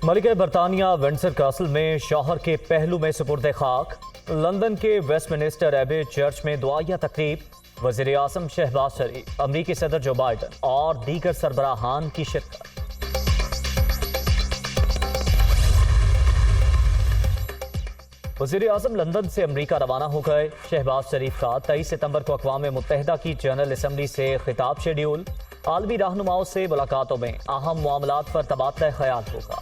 ملکہ برطانیہ Windsor castle میں شوہر کے پہلو میں سپرد خاک۔ لندن کے ویسٹ منسٹر ایبے چرچ میں دعائیہ تقریب۔ وزیر اعظم شہباز شریف، امریکی صدر جو بائیڈن اور دیگر سربراہان کی شرکت۔ وزیر اعظم لندن سے امریکہ روانہ ہو گئے۔ شہباز شریف کا 23 ستمبر کو اقوام متحدہ کی جنرل اسمبلی سے خطاب شیڈیول۔ عالمی رہنماؤں سے ملاقاتوں میں اہم معاملات پر تبادلہ خیال ہوگا۔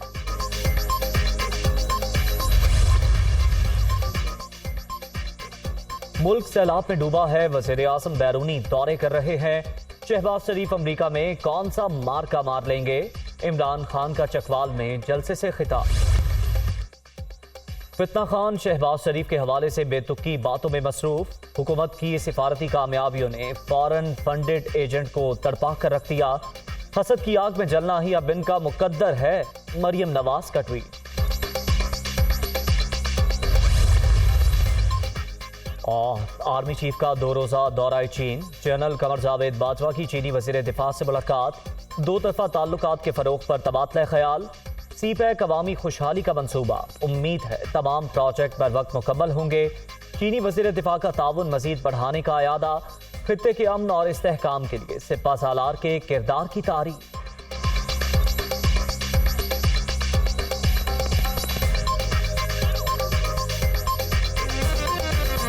ملک سیلاب میں ڈوبا ہے، وزیر اعظم بیرونی دورے کر رہے ہیں۔ شہباز شریف امریکہ میں کون سا مارکا مار لیں گے؟ عمران خان کا چکوال میں جلسے سے خطاب۔ فتنہ خان شہباز شریف کے حوالے سے بے تکی باتوں میں مصروف۔ حکومت کی سفارتی کامیابیوں نے فارن فنڈڈ ایجنٹ کو تڑپا کر رکھ دیا۔ حسد کی آگ میں جلنا ہی اب ان کا مقدر ہے، مریم نواز کا ٹویٹ۔ اور آرمی چیف کا 2 روزہ دورہ چین۔ جنرل قمر جاوید باجوہ کی چینی وزیر دفاع سے ملاقات۔ 2 طرفہ تعلقات کے فروغ پر تبادلہ خیال۔ سی پیک عوامی خوشحالی کا منصوبہ، امید ہے تمام پروجیکٹ بر وقت مکمل ہوں گے۔ چینی وزیر دفاع کا تعاون مزید بڑھانے کا اعادہ۔ خطے کے امن اور استحکام کے لیے سپہ سالار کے کردار کی تعریف۔